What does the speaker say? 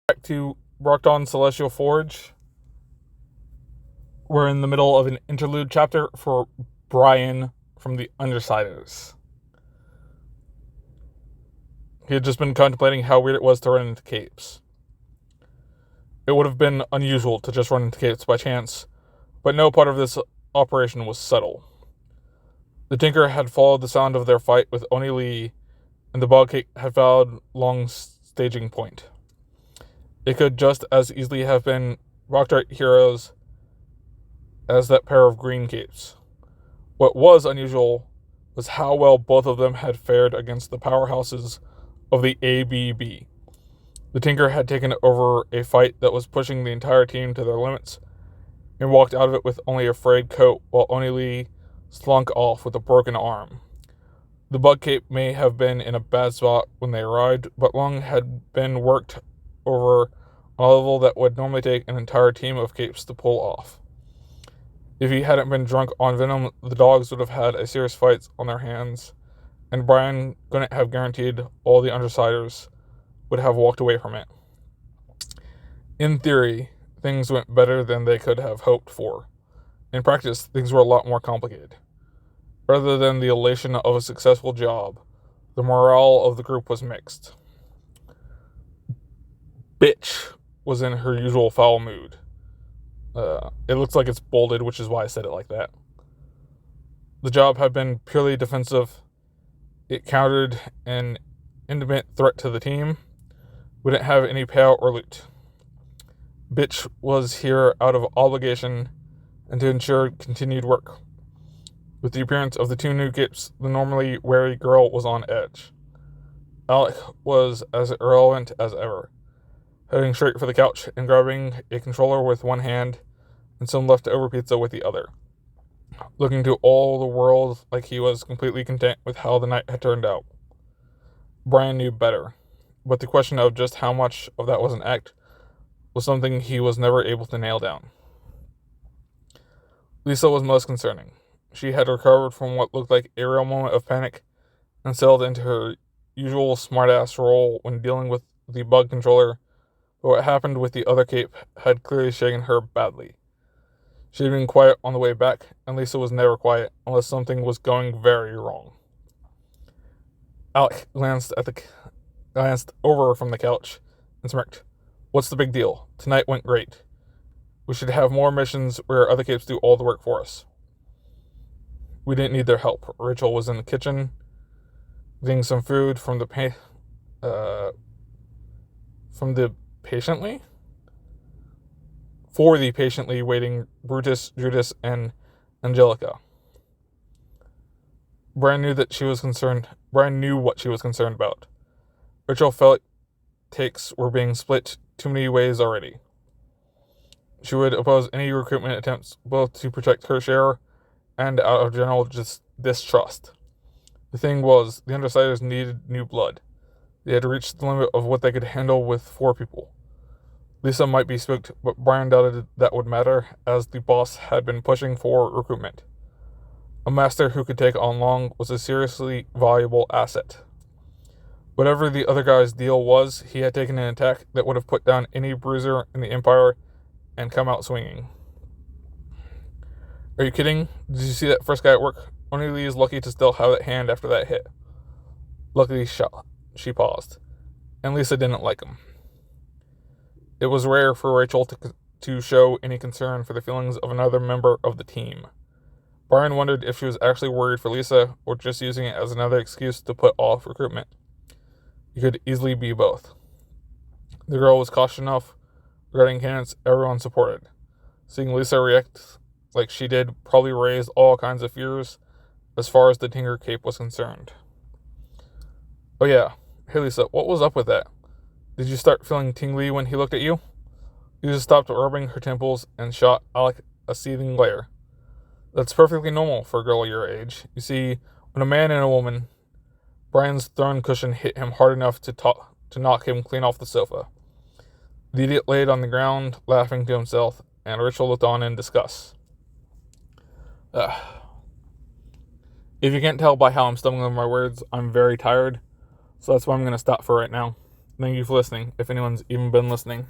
Back to Brockton Celestial Forge. We're in the middle of an interlude chapter for Brian from the Undersiders. He had just been contemplating how weird it was to run into capes. It would have been unusual to just run into capes by chance, but no part of this operation was subtle. The Tinker had followed the sound of their fight with Oni Lee, and the Bog Cape had followed Long's staging point. It could just as easily have been Rock-Dart heroes as that pair of green capes. What was unusual was how well both of them had fared against the powerhouses of the ABB. The Tinker had taken over a fight that was pushing the entire team to their limits and walked out of it with only a frayed coat, while Oni Lee slunk off with a broken arm. The Bug Cape may have been in a bad spot when they arrived, but Long had been worked over on a level that would normally take an entire team of capes to pull off. If he hadn't been drunk on venom, the dogs would have had a serious fight on their hands, and Brian couldn't have guaranteed all the Undersiders would have walked away from it. In theory, things went better than they could have hoped for. In practice, things were a lot more complicated. Rather than the elation of a successful job, the morale of the group was mixed. Bitch was in her usual foul mood. It looks like it's bolded, which is why I said it like that. The job had been purely defensive. It countered an imminent threat to the team. We didn't have any payout or loot. Bitch was here out of obligation and to ensure continued work. With the appearance of the two new capes, the normally wary girl was on edge. Alec was as irrelevant as ever, heading straight for the couch and grabbing a controller with one hand and some leftover pizza with the other, looking to all the world like he was completely content with how the night had turned out. Brian knew better, but the question of just how much of that was an act was something he was never able to nail down. Lisa was most concerning. She had recovered from what looked like a real moment of panic and settled into her usual smartass role when dealing with the bug controller, but what happened with the other cape had clearly shaken her badly. She had been quiet on the way back, and Lisa was never quiet unless something was going very wrong. Alec glanced over from the couch and smirked. What's the big deal? Tonight went great. We should have more missions where other capes do all the work for us. We didn't need their help. Rachel was in the kitchen, getting some food from the patiently waiting Brutus, Judas, and Angelica. Brian knew what she was concerned about. Rachel felt takes were being split too many ways already. She would oppose any recruitment attempts, both to protect her share and out of general distrust. The thing was, the Undersiders needed new blood. They had reached the limit of what they could handle with 4 people. Lisa might be spooked, but Brian doubted that would matter, as the boss had been pushing for recruitment. A master who could take on Long was a seriously valuable asset. Whatever the other guy's deal was, he had taken an attack that would have put down any bruiser in the Empire and come out swinging. Are you kidding? Did you see that first guy at work? Oni Lee is lucky to still have that hand after that hit. Luckily, she paused, and Lisa didn't like him. It was rare for Rachel to show any concern for the feelings of another member of the team. Brian wondered if she was actually worried for Lisa or just using it as another excuse to put off recruitment. It could easily be both. The girl was cautious enough regarding candidates everyone supported. Seeing Lisa react like she did probably raised all kinds of fears as far as the Tinker Cape was concerned. Oh yeah, hey Lisa, what was up with that? Did you start feeling tingly when he looked at you? Lisa stopped rubbing her temples and shot Alec a seething glare. That's perfectly normal for a girl your age. You see, when a man and a woman, Brian's throne cushion hit him hard enough to knock him clean off the sofa. The idiot laid on the ground, laughing to himself, and Rachel looked on in disgust. If you can't tell by how I'm stumbling over my words, I'm very tired, so that's why I'm going to stop for right now. Thank you for listening, if anyone's even been listening.